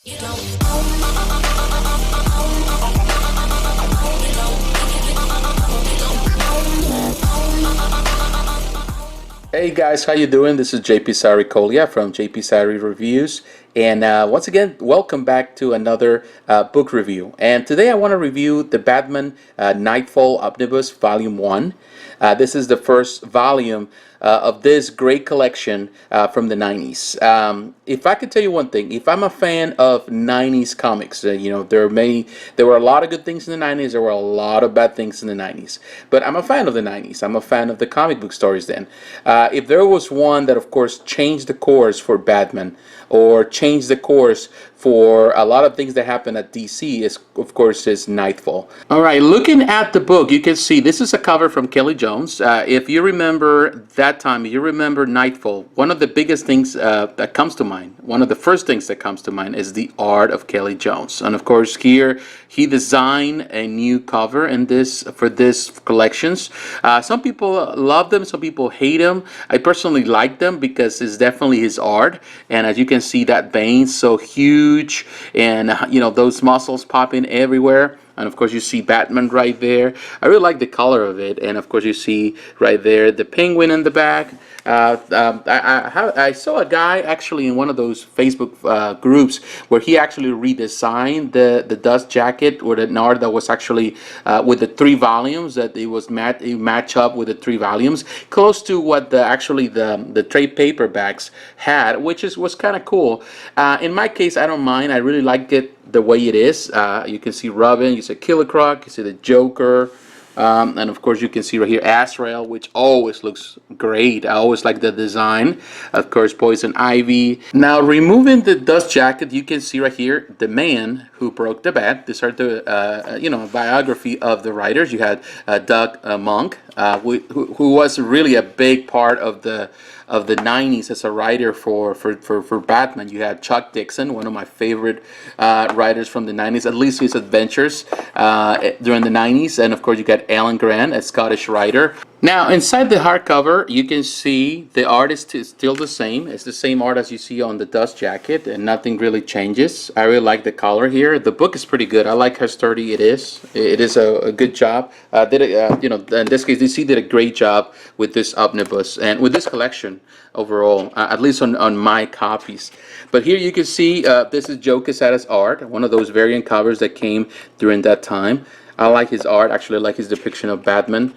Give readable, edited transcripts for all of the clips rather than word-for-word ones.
Hey guys, how you doing? This is JP Sarri from JP Sarri Reviews, and once again, welcome back to another book review. And today I want to review the Batman Knightfall Omnibus Volume 1. This is the first volume of this great collection from the 90s. If I could tell you one thing, if I'm a fan of 90s comics, there were a lot of good things in the 90s, there were a lot of bad things in the 90s, but I'm a fan of the 90s. I'm a fan of the comic book stories then. If there was one that, of course, changed the course for Batman or changed the course for a lot of things that happen at DC, is Nightfall. All right, looking at the book, you can see this is a cover from Kelley Jones. If you remember that time, you remember Nightfall, one of the biggest things that comes to mind, one of the first things that comes to mind is the art of Kelley Jones. And of course here he designed a new cover for this collections. Some people love them, some people hate them. I personally like them because it's definitely his art, and as you can see, that Bane so huge, and those muscles popping everywhere. And of course you see Batman right there. I really like the color of it, and of course you see right there the penguin in the back. I saw a guy actually in one of those Facebook groups where he actually redesigned the dust jacket, or the art that was actually with the 3 volumes, that it was match up with the 3 volumes, close to what the trade paperbacks had, which was kind of cool. In my case, I don't mind. I really like it the way it is. You can see Robin, you see Killer Croc, you see the Joker, and of course you can see right here Azrael, which always looks great. I always like the design. Of course, Poison Ivy. Now, removing the dust jacket, you can see right here the man who broke the bat. These are the biography of the writers. You had Doug Monk, who was really a big part of the 90s as a writer for Batman. You had Chuck Dixon, one of my favorite writers from the 90s, at least his adventures during the 90s. And of course you got Alan Grant, a Scottish writer. Now, inside the hardcover, you can see the art is still the same. It's the same art as you see on the dust jacket, and nothing really changes. I really like the color here. The book is pretty good. I like how sturdy it is. It is a good job. In this case, DC did a great job with this omnibus and with this collection overall, at least on my copies. But here you can see this is Joe Quesada's art, one of those variant covers that came during that time. I like his art. Actually, I like his depiction of Batman.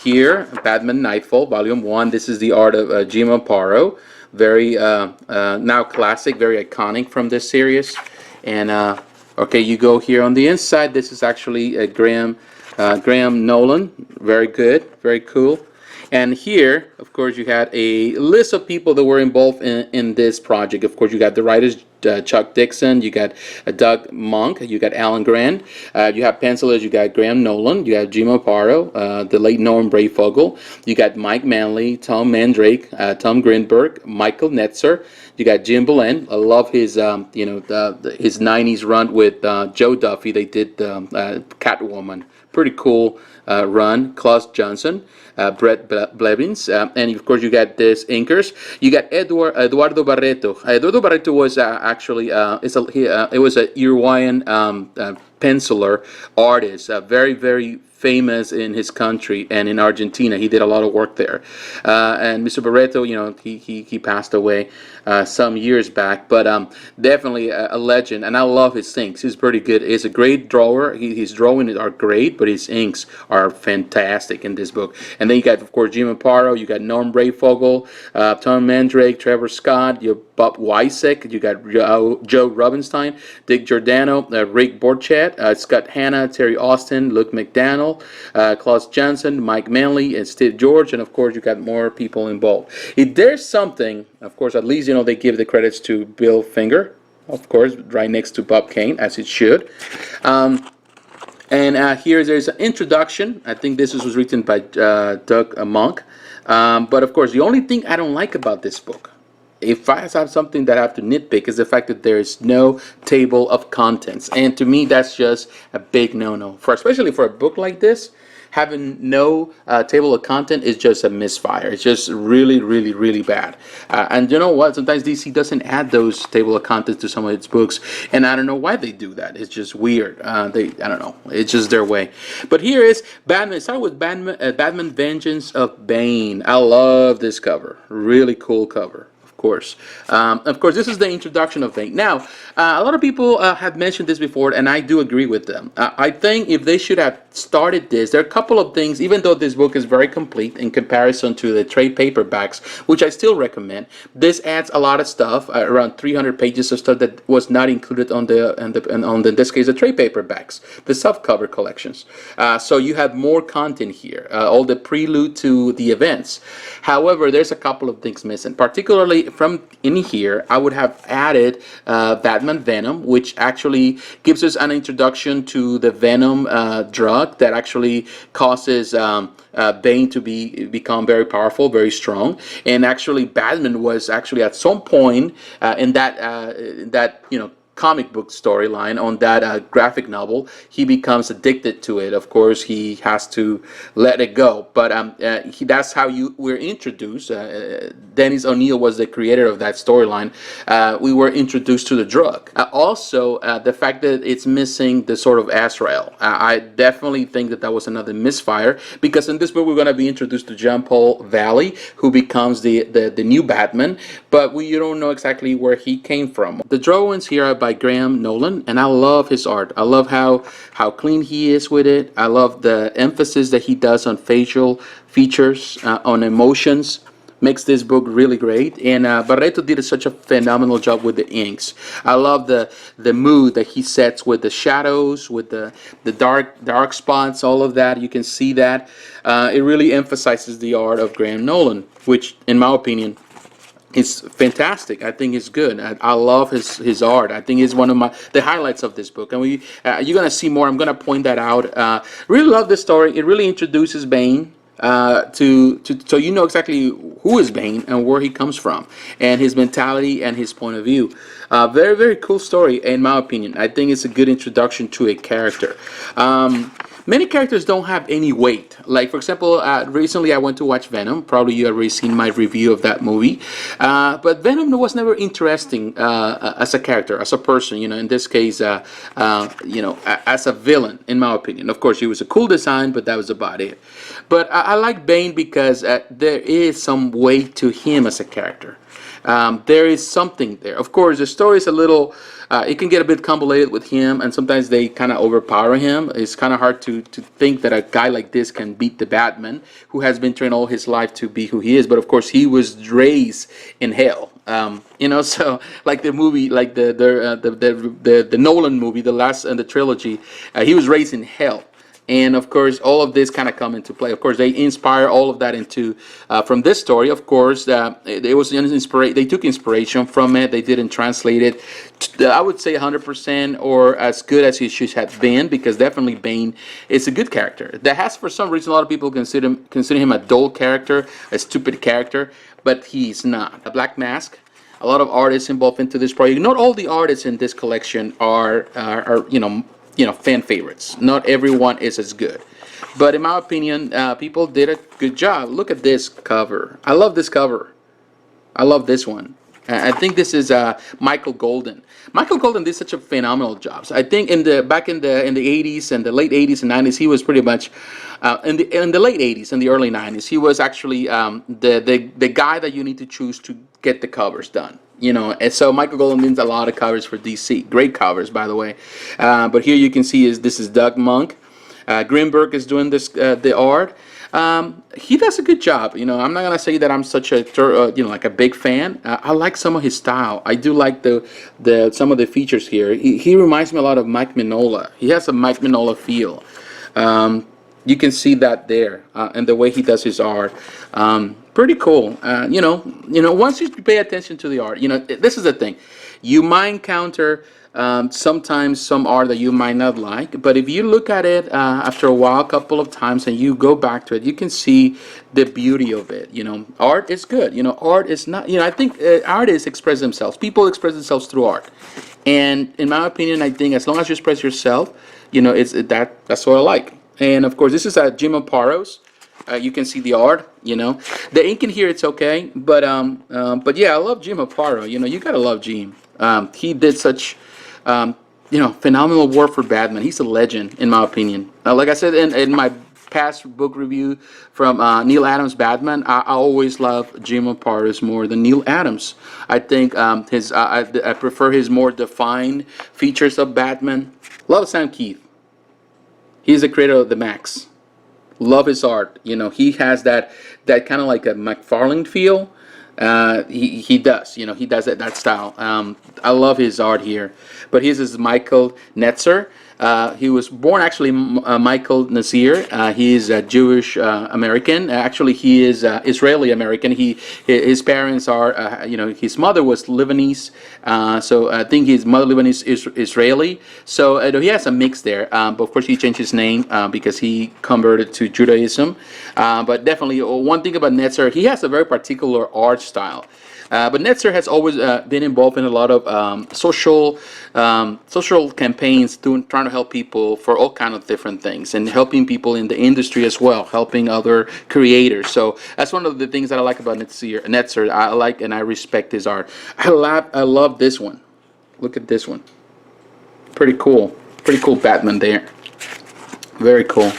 Here, Batman Nightfall, Volume 1. This is the art of Jim Aparo. Very now classic, very iconic from this series. And okay, you go here on the inside. This is actually Graham Nolan. Very good, very cool. And here, of course, you had a list of people that were involved in this project. Of course, you got the writers, Chuck Dixon, you got Doug Monk, you got Alan Grant, you have pencilers, you got Graham Nolan, you have Jim Aparo, the late Norm Breyfogle, you got Mike Manley, Tom Mandrake, Tom Grindberg, Michael Netzer, you got Jim Balent. I love his his 90s run with Joe Duffy. They did Catwoman. Pretty cool run. Klaus Janson, Bret Blevins, and of course you got this inkers. You got Eduardo Barreto. Eduardo Barreto was actually it was a Uruguayan penciler artist, very, very famous in his country and in Argentina. He did a lot of work there. And Mr. Barreto, he passed away some years back, but definitely a legend, and I love his inks. He's pretty good. He's a great drawer. His drawings are great, but his inks are fantastic in this book. And then you got, of course, Jim Aparo, you got Norm Breyfogle, Tom Mandrake, Trevor Scott, you Bob Wiacek, you got Joe Rubinstein, Dick Giordano, Rick Burchett, Scott Hanna, Terry Austin, Luke McDonnell, Klaus Janson, Mike Manley, and Steve George, and of course you got more people involved. If there's something, of course, at least they give the credits to Bill Finger, of course, right next to Bob Kane, as it should. And here there's an introduction. I think this was written by Doug Monk. But of course, the only thing I don't like about this book, if I have something that I have to nitpick, is the fact that there is no table of contents. And to me, that's just a big no-no, especially for a book like this. having no table of content is just a misfire. It's just really, really, really bad. And you know what? Sometimes DC doesn't add those table of contents to some of its books, and I don't know why they do that. It's just weird. I don't know. It's just their way. But here is Batman. Start with Batman Vengeance of Bane. I love this cover. Really cool cover. Of course, this is the introduction of Bane. Now, a lot of people have mentioned this before, and I do agree with them. I think if they should have started this, there are a couple of things, even though this book is very complete in comparison to the trade paperbacks, which I still recommend. This adds a lot of stuff, around 300 pages of stuff that was not included on in this case, the trade paperbacks, the softcover collections. So you have more content here, all the prelude to the events. However, there's a couple of things missing, particularly from in here. I would have added Batman Venom, which actually gives us an introduction to the Venom drug that actually causes Bane to become very powerful, very strong. And actually, Batman was actually at some point in that comic book storyline on that graphic novel, he becomes addicted to it. Of course, he has to let it go, but that's how we're introduced. Dennis O'Neil was the creator of that storyline. We were introduced to the drug. Also, the fact that it's missing the Sword of Azrael. I definitely think that was another misfire, because in this book we're going to be introduced to John Paul Valley, who becomes the new Batman, but you don't know exactly where he came from. The drawings here are by Graham Nolan, and I love his art. I love how clean he is with it. I love the emphasis that he does on facial features, on emotions. Makes this book really great, and Barreto did such a phenomenal job with the inks. I love the mood that he sets with the shadows, with the dark spots, all of that. You can see that. It really emphasizes the art of Graham Nolan, which, in my opinion, it's fantastic. I think it's good. I love his art. I think it's one of the highlights of this book. And you're gonna see more. I'm gonna point that out. Really love this story. It really introduces Bane so you know exactly who is Bane and where he comes from, and his mentality and his point of view. Very, very cool story, in my opinion. I think it's a good introduction to a character. Many characters don't have any weight. Like, for example, recently I went to watch Venom. Probably you already seen my review of that movie. But Venom was never interesting as a character, as a person. In this case, as a villain, in my opinion. Of course, he was a cool design, but that was about it. But I like Bane because there is some weight to him as a character. There is something there. Of course, the story is a little, it can get a bit convoluted with him, and sometimes they kind of overpower him. It's kind of hard to think that a guy like this can beat the Batman, who has been trained all his life to be who he is. But of course, he was raised in hell. So like the movie, like the Nolan movie, the last in the trilogy, he was raised in hell. And of course, all of this kind of come into play. Of course, they inspire all of that into from this story. Of course, it was they took inspiration from it. They didn't translate it. I would say 100% or as good as he should have been, because definitely Bane is a good character. That has, for some reason, a lot of people consider him a dull character, a stupid character, but he's not. A Black Mask. A lot of artists involved into this project. Not all the artists in this collection are fan favorites. Not everyone is as good, but in my opinion, people did a good job. Look at this cover. I love this cover. I love this one. I think this is Michael Golden. Michael Golden did such a phenomenal job. So I think back in the 80s and the late 80s and 90s, he was pretty much in the late 80s and the early 90s. He was actually the guy that you need to choose to get the covers done. And so Michael Golden means a lot of covers for DC. Great covers, by the way. But here you can see this is Doug Monk. Grindberg is doing the art. He does a good job. I'm not gonna say that I'm such a like a big fan. I like some of his style. I do like some of the features here. He reminds me a lot of Mike Mignola. He has a Mike Mignola feel. You can see that there, and the way he does his art. Pretty cool. Once you pay attention to the art, this is the thing. You might encounter sometimes some art that you might not like, but if you look at it after a while, a couple of times, and you go back to it, you can see the beauty of it. Art is good. Art is not. I think artists express themselves. People express themselves through art, and in my opinion, I think as long as you express yourself, that's what I like. And of course, this is Jim Aparo's. You can see the art. The ink in here, it's okay, but yeah, I love Jim Aparo. You gotta love Jim. He did such phenomenal work for Batman. He's a legend, in my opinion. Like I said in my past book review from Neil Adams' Batman, I always love Jim Aparo's more than Neil Adams. I think I prefer his more defined features of Batman. Love Sam Keith. He's the creator of the Max. Love his art. He has that kind of like a McFarlane feel. He does. He does that style. I love his art here. But his is Michael Netzer. He was born actually Michael Nazir. He is a Jewish American. Actually, he is Israeli American. His parents are his mother was Lebanese. So I think his mother Lebanese is Israeli. So he has a mix there. But of course, he changed his name because he converted to Judaism. But definitely, one thing about Netzer, he has a very particular art style. But Netzer has always been involved in a lot of social campaigns, trying to help people for all kind of different things, and helping people in the industry as well, helping other creators. So that's one of the things that I like about Netzer. I like and I respect his art. I love this one. Look at this one. Pretty cool Batman there. Very cool.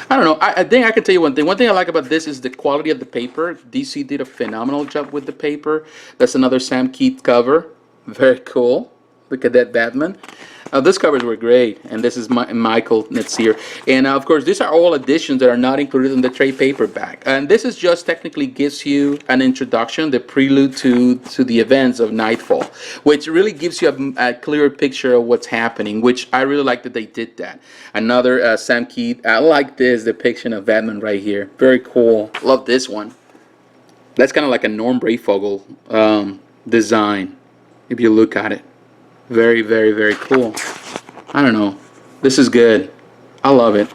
I don't know. I think I can tell you one thing. One thing I like about this is the quality of the paper. DC did a phenomenal job with the paper. That's another Sam Keith cover. Very cool. Look at that Batman. Those covers were great. And this is Michael Netzer. And of course, these are all editions that are not included in the trade paperback. And this is just technically gives you an introduction, the prelude to the events of Nightfall, which really gives you a clearer picture of what's happening, which I really like that they did that. Another Sam Keith. I like this depiction of Batman right here. Very cool. Love this one. That's kind of like a Norm Breyfogle design, if you look at it. Very, very, very cool. I don't know. This is good. I love it.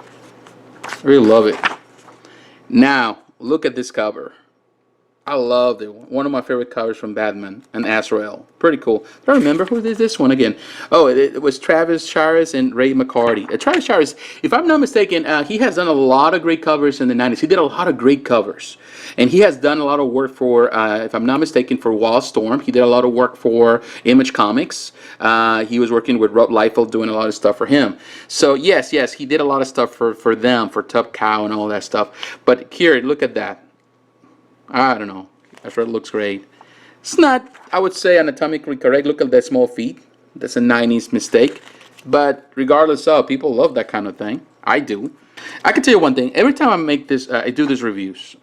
I really love it. Now, look at this cover. I love it. One of my favorite covers from Batman and Azrael. Pretty cool. I don't remember who did this one again. Oh, it was Travis Charest and Ray McCarty. Travis Charest, if I'm not mistaken, he has done a lot of great covers in the 90s. He did a lot of great covers. And he has done a lot of work for, if I'm not mistaken, for Wildstorm. He did a lot of work for Image Comics. He was working with Rob Liefeld, doing a lot of stuff for him. So, yes, he did a lot of stuff for them, for Top Cow and all that stuff. But here, look at that. I don't know. That looks great. It's not, I would say, anatomically correct. Look at that small feet. That's a 90s mistake. But regardless of, people love that kind of thing. I do. I can tell you one thing. Every time I make this, I do these reviews.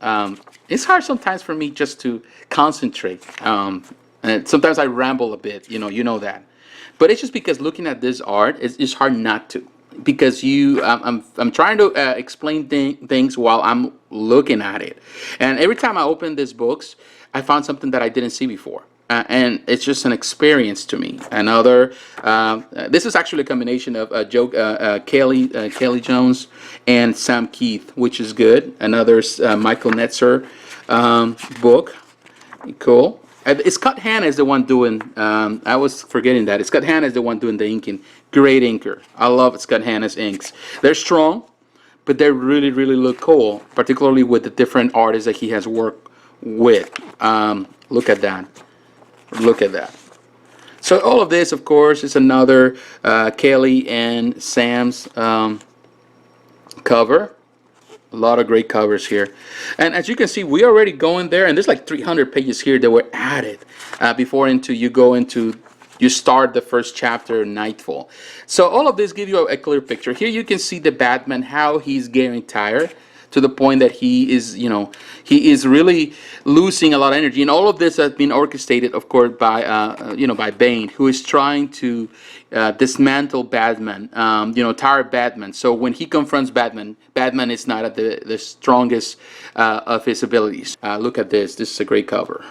It's hard sometimes for me just to concentrate. And sometimes I ramble a bit. You know that. But it's just because looking at this art, it's hard not to. Because I'm trying to explain things while I'm looking at it, and every time I open these books, I found something that I didn't see before, and it's just an experience to me. Another, this is actually a combination of Kelley Jones and Sam Keith, which is good. Another Michael Netzer book, cool. Scott Hanna is the one doing. I was forgetting that. Scott Hanna is the one doing the inking. Great inker. I love Scott Hanna's inks. They're strong, but they really, really look cool. Particularly with the different artists that he has worked with. Look at that. Look at that. So all of this, of course, is another Kelley and Sam's cover. A lot of great covers here. And as you can see, we're already going there, and there's like 300 pages here that were added before you start the first chapter, Nightfall. So all of this gives you a clear picture. Here you can see the Batman, how he's getting tired to the point that he is really losing a lot of energy. And all of this has been orchestrated, of course, by by Bane, who is trying to dismantle Batman, tired Batman. So when he confronts Batman, Batman is not at the strongest of his abilities. Look at this. This is a great cover.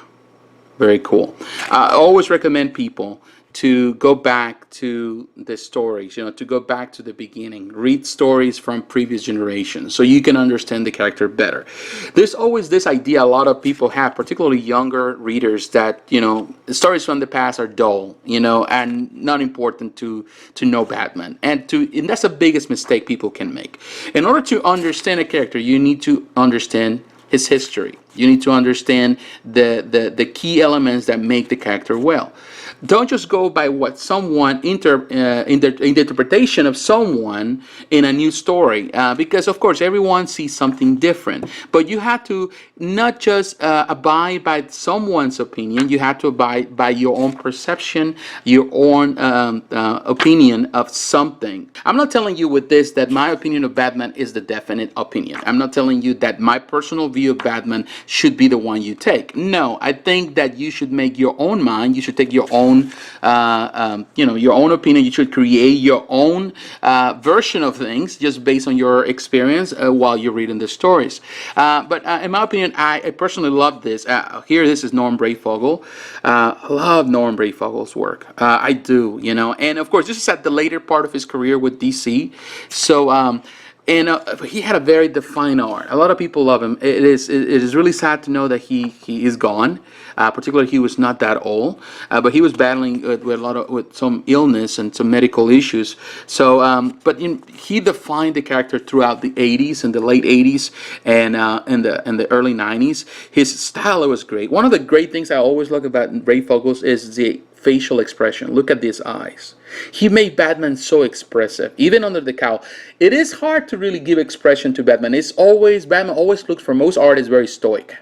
Very cool. I always recommend people to go back to the stories, to go back to the beginning, read stories from previous generations so you can understand the character better. There's always this idea a lot of people have, particularly younger readers, that, stories from the past are dull, and not important to know Batman. And that's the biggest mistake people can make. In order to understand a character, you need to understand his history. You need to understand the key elements that make the character well. Don't just go by what someone in the interpretation of someone in a new story, because of course everyone sees something different. But you have to not just abide by someone's opinion. You have to abide by your own perception, your own opinion of something. I'm not telling you with this that my opinion of Batman is the definite opinion. I'm not telling you that my personal view of Batman should be the one you take. No, I think that you should make your own mind. You should take your own your own opinion. You should create your own version of things just based on your experience while you're reading the stories. But in my opinion, I personally love this. This is Norm Breyfogle. I love Norm Breyfogle's work. I do, and of course, this is at the later part of his career with DC. So, he had a very defined art. A lot of people love him. It is really sad to know that he is gone. Particularly, he was not that old, but he was battling with some illness and some medical issues. So, but he defined the character throughout the '80s and the late '80s and in the early '90s. His style was great. One of the great things I always look about Breyfogle's is the facial expression. Look at these eyes. He made Batman so expressive, even under the cowl. It is hard to really give expression to Batman. Batman always looks, for most artists, very stoic.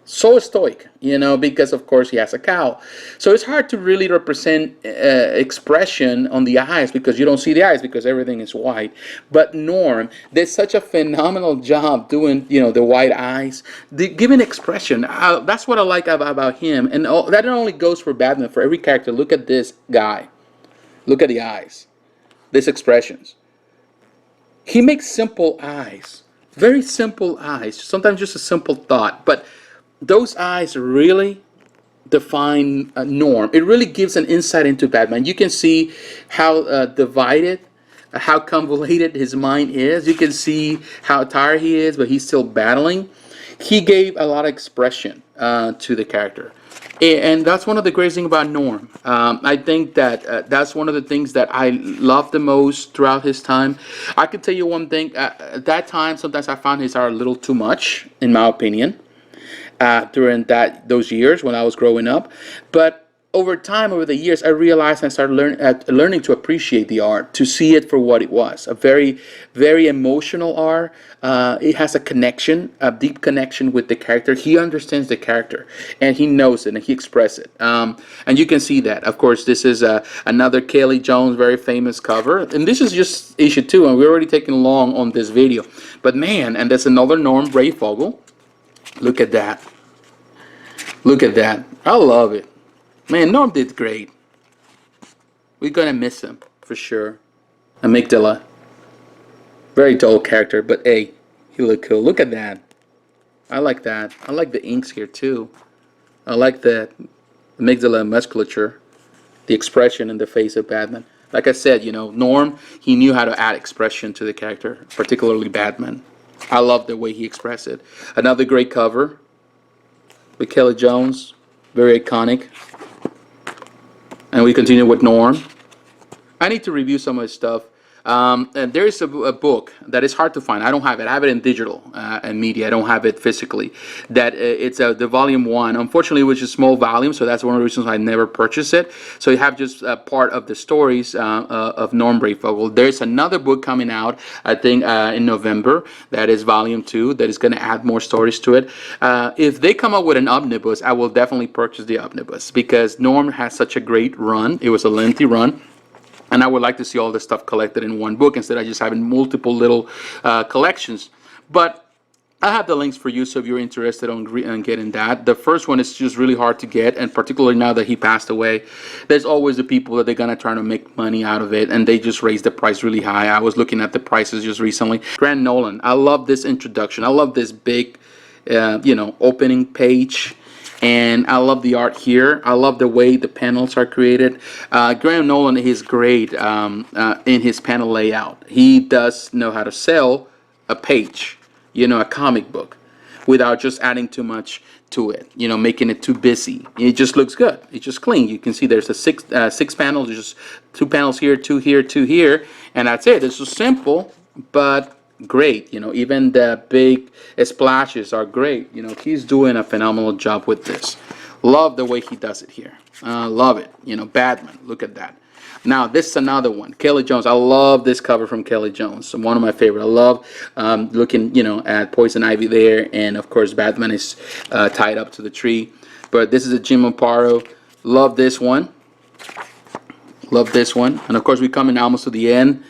So stoic, because of course he has a cowl. So it's hard to really represent expression on the eyes because you don't see the eyes because everything is white. But Norm did such a phenomenal job doing, the white eyes, giving expression. That's what I like about him. And that not only goes for Batman, for every character. Look at this guy. Look at the eyes. These expressions. He makes simple eyes. Very simple eyes. Sometimes just a simple thought. But those eyes really define Norm. It really gives an insight into Batman. You can see how divided, how convoluted his mind is. You can see how tired he is, but he's still battling. He gave a lot of expression to the character. And that's one of the great things about Norm. I think that that's one of the things that I love the most throughout his time. I could tell you one thing. At that time, sometimes I found his art a little too much, in my opinion. During those years when I was growing up, but over the years, I realized I started learning to appreciate the art, to see it for what it was. A very, very emotional art. It has a connection, a deep connection with the character. He understands the character, and he knows it, and he expresses it. And you can see that. Of course, this is another Kelley Jones, very famous cover. And this is just issue 2, and we're already taking long on this video. But man, and that's another Norm Breyfogle. Look at that. Look at that. I love it. Man, Norm did great. We're going to miss him, for sure. Amygdala. Very dull character, but hey, he looked cool. Look at that. I like that. I like the inks here, too. I like the amygdala musculature, the expression in the face of Batman. Like I said, Norm, he knew how to add expression to the character, particularly Batman. I love the way he expressed it. Another great cover with Kelley Jones, very iconic. And we continue with Norm. I need to review some of his stuff. And there is a book that is hard to find. I don't have it. I have it in digital and media. I don't have it physically. It's the volume 1. Unfortunately, it was a small volume, so that's one of the reasons I never purchased it. So you have just part of the stories of Norm Breyfogle. There's another book coming out, I think, in November. That is volume 2. That is going to add more stories to it. If they come up with an omnibus, I will definitely purchase the omnibus because Norm has such a great run. It was a lengthy run. And I would like to see all this stuff collected in one book instead of just having multiple little collections. But I have the links for you, so if you're interested in getting that. The first one is just really hard to get, and particularly now that he passed away, there's always the people that they're going to try to make money out of it, and they just raise the price really high. I was looking at the prices just recently. Grant Nolan, I love this introduction. I love this big, opening page. And I love the art here. I love the way the panels are created. Graham Nolan is great in his panel layout. He does know how to sell a page, a comic book, without just adding too much to it, making it too busy. It just looks good. It's just clean. You can see there's a six panels, just 2 panels here, 2 here, 2 here, and that's it. It's just simple, but great. Even the big splashes are great. He's doing a phenomenal job with this. Love the way he does it here. Love it. Batman. Look at that. Now, this is another one. Kelly Jones. I love this cover from Kelly Jones. One of my favorite. I love looking, at Poison Ivy there. And, of course, Batman is tied up to the tree. But this is a Jim Aparo. Love this one. Love this one. And, of course, we're coming almost to the end.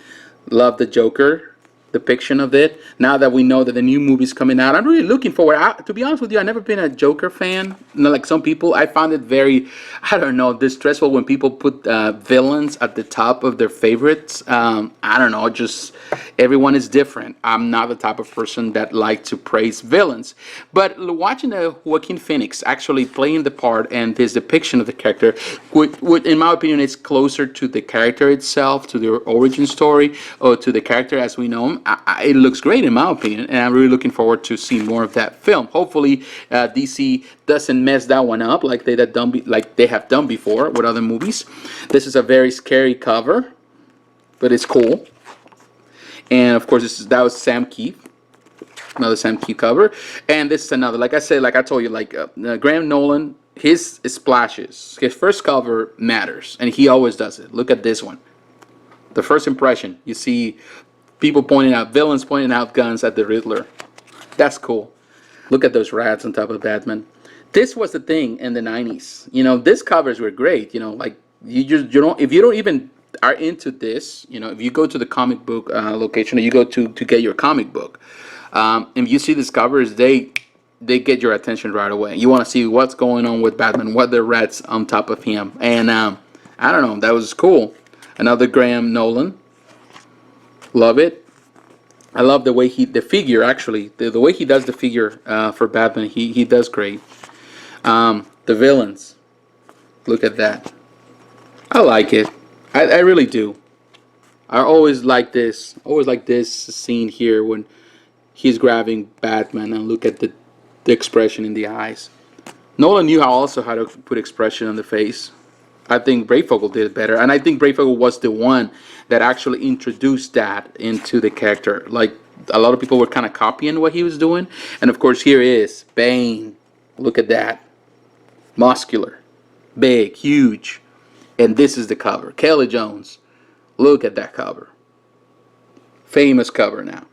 Love the Joker depiction of it. Now that we know that the new movie's coming out, I'm really looking forward. To be honest with you, I've never been a Joker fan. Like some people, I found it very, I don't know, distressful when people put villains at the top of their favorites. I don't know, just everyone is different. I'm not the type of person that like to praise villains. But watching Joaquin Phoenix actually playing the part and his depiction of the character, would in my opinion, is closer to the character itself, to the origin story, or to the character as we know him. It looks great in my opinion, and I'm really looking forward to seeing more of that film. Hopefully, DC doesn't mess that one up like they have done before with other movies. This is a very scary cover, but it's cool. And of course, that was Sam Keith, another Sam Keith cover, and this is another. Like I told you, Graham Nolan, his splashes, his first cover matters, and he always does it. Look at this one. The first impression, you see people villains pointing out guns at the Riddler. That's cool. Look at those rats on top of Batman. This was the thing in the 90s. These covers were great. If you don't even are into this, if you go to the comic book location, or you go to get your comic book, and you see these covers, they get your attention right away. You want to see what's going on with Batman, what the rats on top of him, and I don't know, that was cool. Another Graham Nolan. Love it. I love the way the figure actually, the way he does the figure for Batman. He does great. The villains. Look at that. I like it. I really do. I always like this scene here when he's grabbing Batman, and look at the expression in the eyes. Nolan knew how to put expression on the face. I think Breyfogle did it better, and I think Breyfogle was the one that actually introduced that into the character. Like, a lot of people were kind of copying what he was doing, and of course here is Bane. Look at that. Muscular, big, huge, and this is the cover. Kelly Jones. Look at that cover. Famous cover now.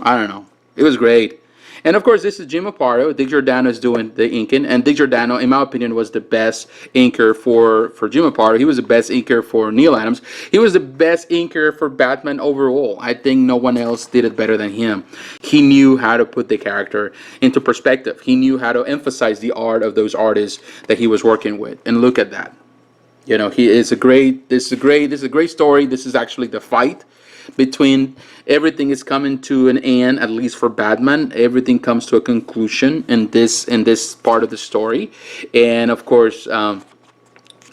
I don't know. It was great. And of course, this is Jim Aparo. Dick Giordano is doing the inking, and Dick Giordano, in my opinion, was the best inker for Jim Aparo. He was the best inker for Neil Adams. He was the best inker for Batman overall. I think no one else did it better than him. He knew how to put the character into perspective. He knew how to emphasize the art of those artists that he was working with. And look at that. This is a great story. This is actually the fight between everything is coming to an end, at least for Batman. Everything comes to a conclusion in this part of the story, and of course,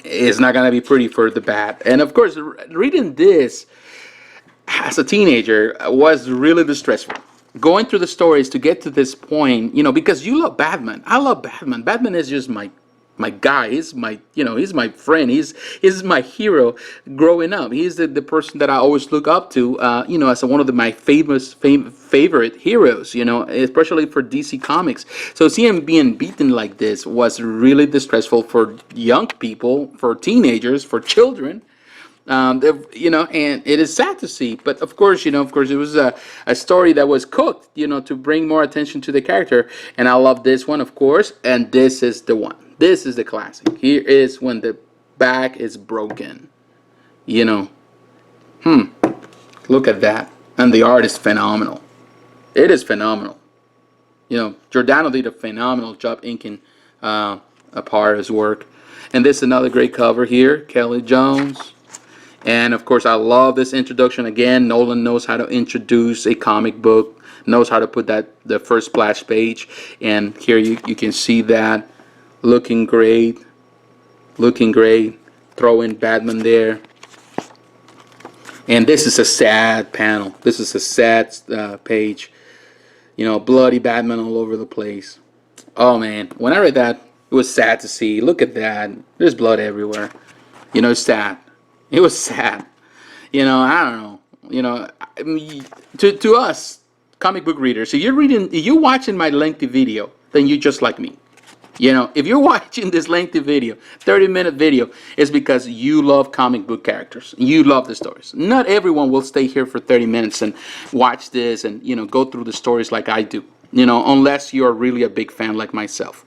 it's not gonna be pretty for the Bat. And of course, reading this as a teenager was really distressful. Going through the stories to get to this point, because you love Batman. I love Batman. Batman is just my guy. He's my friend. He's my hero growing up. He's the person that I always look up to, as one of my favorite heroes, especially for DC Comics. So seeing him being beaten like this was really distressful for young people, for teenagers, for children. And it is sad to see, but of course, it was a story that was cooked, to bring more attention to the character. And I love this one, of course, and this is the one. This is the classic. Here is when the back is broken. Look at that. And the art is phenomenal. It is phenomenal. Giordano did a phenomenal job inking Aparo's work. And this is another great cover here. Kelly Jones. And of course, I love this introduction. Again, Nolan knows how to introduce a comic book knows how to put the first splash page. And here you can see that looking great, throw in Batman there. And this is a sad panel. This is a sad page. You know, bloody Batman all over the place. Oh man, when I read that, it was sad to see. Look at that. There's blood everywhere. You know, it's sad. It was sad. You know, I don't know. You know, I mean, to us comic book readers, if you're watching my lengthy video, then you're just like me. You know, if you're watching this lengthy video, 30-minute video, it's because you love comic book characters. You love the stories. Not everyone will stay here for 30 minutes and watch this and, you know, go through the stories like I do. You know, unless you're really a big fan like myself.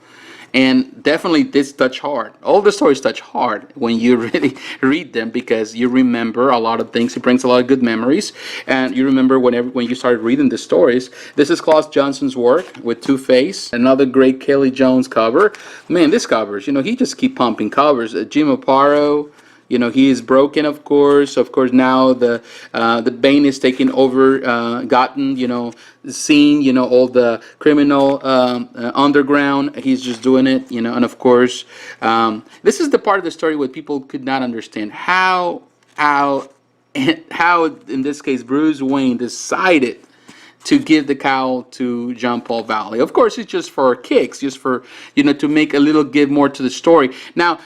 And definitely this touch hard. All the stories touch hard when you really read them, because you remember a lot of things. It brings a lot of good memories. And you remember when you started reading the stories. This is Klaus Janson's work with Two-Face. Another great Kelley Jones cover. Man, this covers, you know, he just keep pumping covers. Jim Aparo. You know, he is broken, of course. Of course, now the Bane is taking over Gotham, you know, scene, you know, all the criminal underground. He's just doing it, you know. And of course, this is the part of the story where people could not understand how in this case Bruce Wayne decided to give the cowl to Jean Paul Valley. Of course, it's just for kicks, just for, you know, to make a little give more to the story. Now,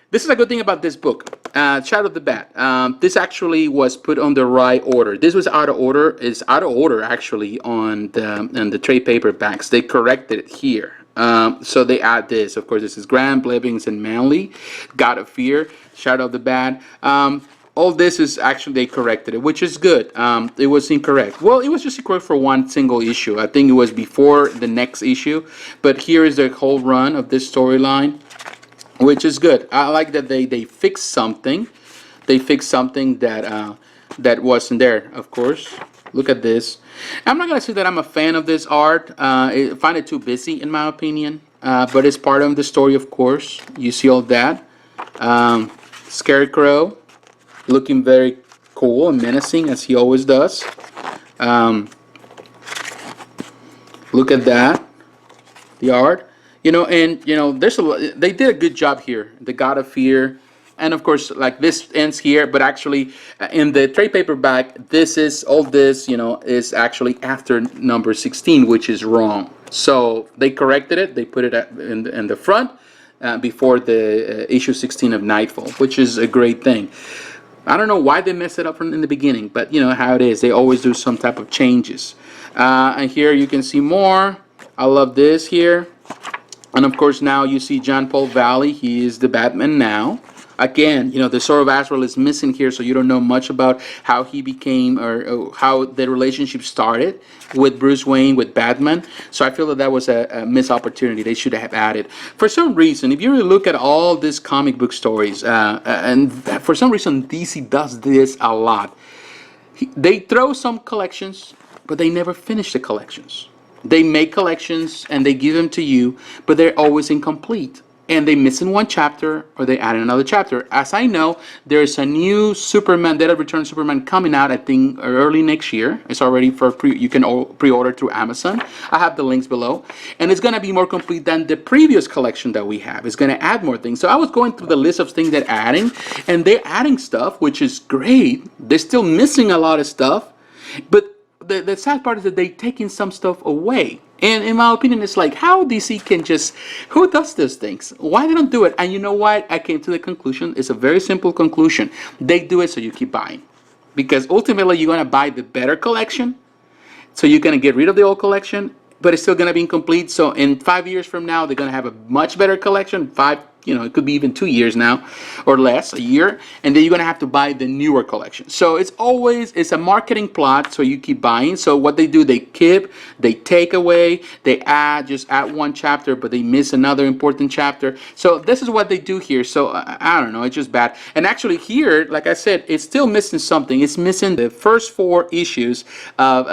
this is a good thing about this book, Shadow of the Bat. This actually was put on the right order. This was out of order. It's out of order actually on the trade paperbacks. They corrected it here. So they add this. Of course, this is Grant, Blevins, and Manley. God of Fear, Shadow of the Bat. All this is actually, they corrected it, which is good. It was incorrect. Well, it was just incorrect for one single issue. I think it was before the next issue. But here is the whole run of this storyline, which is good. I like that they fixed something. They fixed something that that wasn't there. Of course, look at this. I'm not gonna say that I'm a fan of this art. I find it too busy, in my opinion. But it's part of the story, of course. You see all that. Scarecrow, looking very cool and menacing as he always does. Look at that. The art. You know, and you know, they did a good job here. The God of Fear, and of course, like this ends here, but actually, in the trade paperback, this is all this. You know, is actually after number 16, which is wrong. So they corrected it. They put it in the front before the issue 16 of Nightfall, which is a great thing. I don't know why they messed it up from in the beginning, but you know how it is. They always do some type of changes. And here you can see more. I love this here. And of course, now you see Jean Paul Valley. He is the Batman now. Again, you know, the Sword of Azrael is missing here, so you don't know much about how he became or how the relationship started with Bruce Wayne, with Batman. So I feel that that was a missed opportunity. They should have added. For some reason, if you really look at all these comic book stories, and for some reason DC does this a lot. They throw some collections, but they never finish the collections. They make collections and they give them to you, but they're always incomplete. And they miss in one chapter or they add in another chapter. As I know, there's a new Superman, Dead of Return Superman coming out, I think, early next year. It's already for you can pre-order through Amazon. I have the links below. And it's going to be more complete than the previous collection that we have. It's going to add more things. So I was going through the list of things they're adding, and they're adding stuff, which is great. They're still missing a lot of stuff. But the sad part is that they're taking some stuff away. And in my opinion, it's like, how DC can just, who does those things? Why they don't do it? And you know what? I came to the conclusion. It's a very simple conclusion. They do it so you keep buying. Because ultimately, you're going to buy the better collection. So you're going to get rid of the old collection, but it's still going to be incomplete. So in 5 years from now, they're going to have a much better collection. It could be even 2 years now or less, a year, and then you're gonna have to buy the newer collection. So it's a marketing plot, so you keep buying. So what they do, they take away, they just add one chapter, but they miss another important chapter. So this is what they do here. So I don't know, it's just bad. And actually here, like I said, it's still missing something. It's missing the first 4 issues of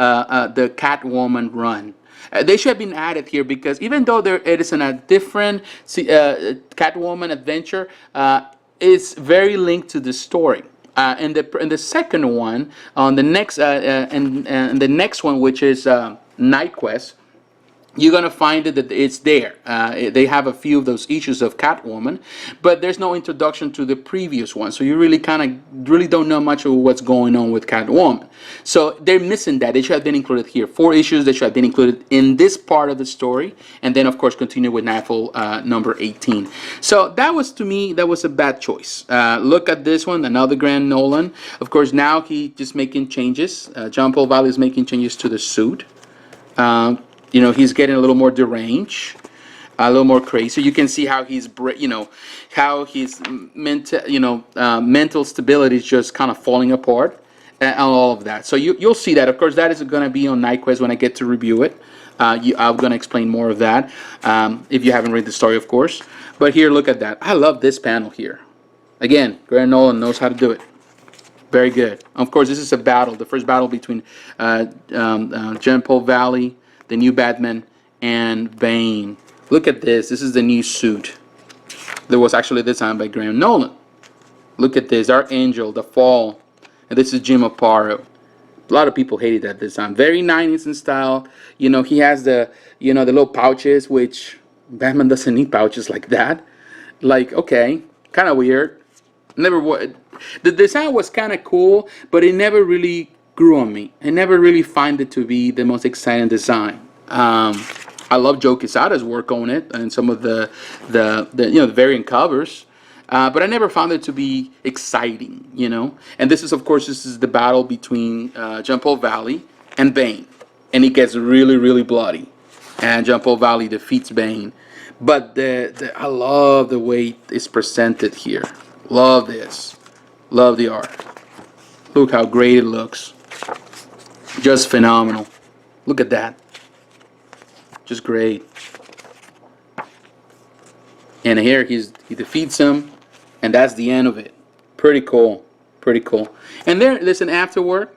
the Catwoman run. They should have been added here because even though it is in a different Catwoman adventure, it's very linked to the story. In the second one, on the next and the next one, which is Night Quest, you're going to find that it's there. They have a few of those issues of Catwoman, but there's no introduction to the previous one. So you really don't know much of what's going on with Catwoman. So they're missing that. They should have been included here. 4 issues that should have been included in this part of the story. And then, of course, continue with Nightfall number 18. So that was, to me, that was a bad choice. Look at this one, another Grand Nolan. Of course, now he's just making changes. Jean-Paul Valley is making changes to the suit. You know, he's getting a little more deranged, a little more crazy. You can see how he's, how his mental stability is just kind of falling apart, and all of that. So you'll see that. Of course, that is going to be on Night Quest when I get to review it. I'm going to explain more of that if you haven't read the story, of course. But here, look at that. I love this panel here. Again, Grant Nolan knows how to do it. Very good. Of course, this is a battle, the first battle between Jean-Paul Valley, the new Batman, and Bane. Look at this. This is the new suit that was actually designed by Graham Nolan. Look at this. Archangel, the Fall. And this is Jim Aparo. A lot of people hated that design. Very 90s in style. You know, he has the, the little pouches, which Batman doesn't need pouches like that. Like, okay, kind of weird. Never would. The design was kind of cool, but it never really grew on me. I never really find it to be the most exciting design. I love Joe Quesada's work on it and some of the variant covers, but I never found it to be exciting, And this is, of course, the battle between Jean-Paul Valley and Bane, and it gets really, really bloody, and Jean-Paul Valley defeats Bane. But I love the way it's presented here. Love this. Love the art. Look how great it looks. Just phenomenal. Look at that. Just great. And here he defeats him, and that's the end of it. Pretty cool. Pretty cool. And there's an afterwork.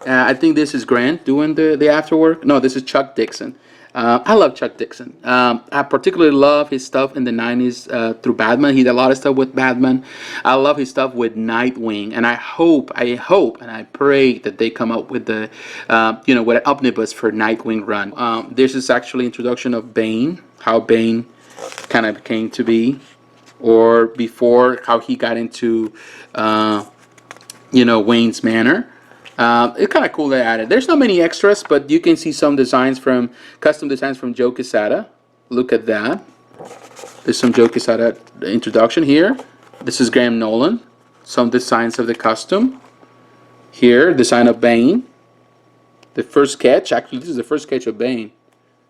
I think this is Grant doing the afterwork. No, this is Chuck Dixon. I love Chuck Dixon. I particularly love his stuff in the 90s through Batman. He did a lot of stuff with Batman. I love his stuff with Nightwing, and I hope, and I pray that they come up with the, with an omnibus for Nightwing run. This is actually introduction of Bane, how Bane kind of came to be, or before how he got into, Wayne's Manor. It's kind of cool they added. There's not many extras, but you can see some custom designs from Joe Quesada. Look at that. There's some Joe Quesada introduction here. This is Graham Nolan. Some designs of the custom. Here, design of Bane. The first sketch. Actually, this is the first sketch of Bane.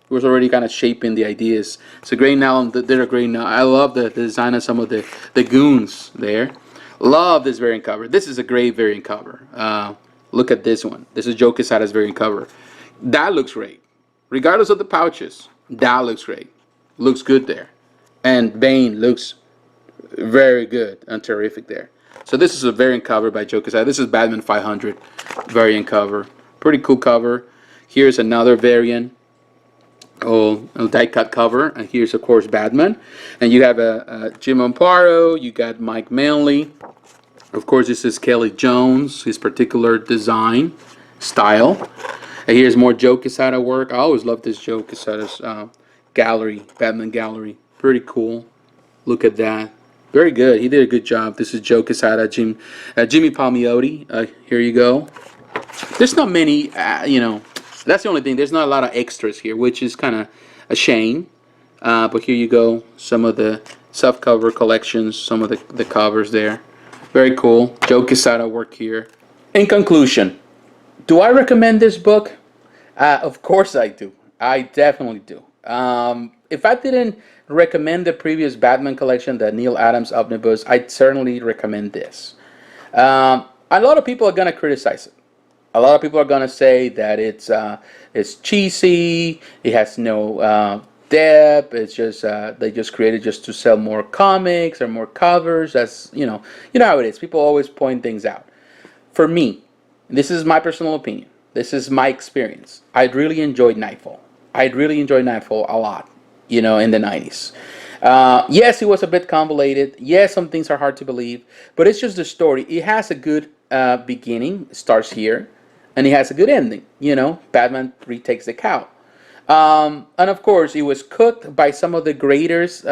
He was already kind of shaping the ideas. So Graham Nolan, they're a great now. I love the design of some of the goons there. Love this variant cover. This is a great variant cover. Look at this one. This is Joe Quesada's variant cover. That looks great. Regardless of the pouches, that looks great. Looks good there. And Bane looks very good and terrific there. So this is a variant cover by Joe Quesada. This is Batman 500 variant cover. Pretty cool cover. Here's another variant. A die cut cover. And here's, of course, Batman. And you have a Jim Aparo. You got Mike Manley. Of course, this is Kelley Jones, his particular design style. And here's more Joe Quesada work. I always love this Joe Quesada's gallery, Batman gallery. Pretty cool. Look at that. Very good. He did a good job. This is Joe Quesada, Jimmy Palmiotti. Here you go. There's not many, that's the only thing. There's not a lot of extras here, which is kind of a shame. But here you go. Some of the softcover collections, some of the covers there. Very cool. Joe Quesada work here. In conclusion, do I recommend this book? Of course I do. I definitely do. If I didn't recommend the previous Batman collection, the Neil Adams Omnibus, I'd certainly recommend this. A lot of people are going to criticize it. A lot of people are going to say that it's cheesy, it has no depth, it's just they just created just to sell more comics or more covers. That's you know how it is. People always point things out. For me, this is my personal opinion. This is my experience. I really enjoyed Nightfall. I really enjoyed Nightfall a lot. In the 90s. Yes, it was a bit convoluted. Yes, some things are hard to believe, but it's just the story. It has a good beginning. It starts here, and it has a good ending. Batman retakes the cow. And of course, it was cooked by some of the greatest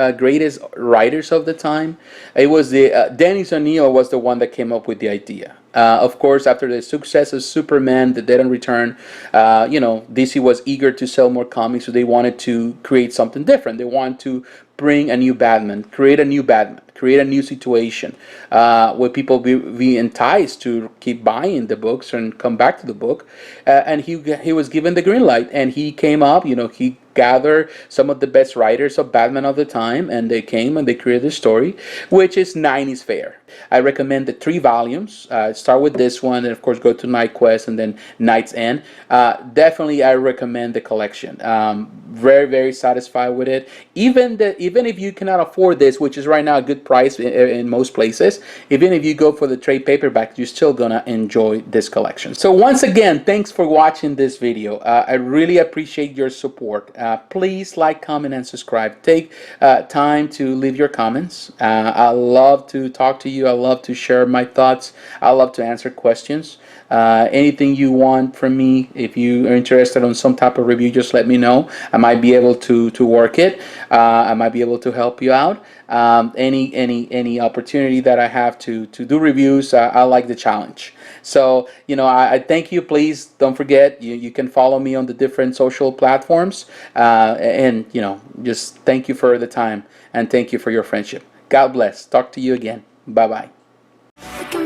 writers of the time. It was the Dennis O'Neil was the one that came up with the idea. Of course, after the success of Superman, The Dead and Return, DC was eager to sell more comics, so they wanted to create something different. They wanted to bring a new Batman, create a new Batman, create a new situation where people be enticed to keep buying the books and come back to the book. And he was given the green light, and he came up. He gathered some of the best writers of Batman of the time, and they came and they created a story, which is 90s fare. I recommend the 3 volumes. Start with this one, and of course go to Night Quest and then Night's End. Definitely, I recommend the collection. Very, very satisfied with it. Even if you cannot afford this, which is right now a good price in most places, even if you go for the trade paperback, you're still gonna enjoy this collection. So once again, thanks for watching this video. I really appreciate your support. Please like, comment, and subscribe. Take time to leave your comments. I love to talk to you. I love to share my thoughts. I love to answer questions. Anything you want from me, if you are interested on some type of review, just let me know. I might be able to work it. I might be able to help you out. Any opportunity that I have to do reviews, I like the challenge. So I thank you. Please don't forget you can follow me on the different social platforms, and just thank you for the time, and thank you for your friendship. God bless. Talk to you again. Bye bye.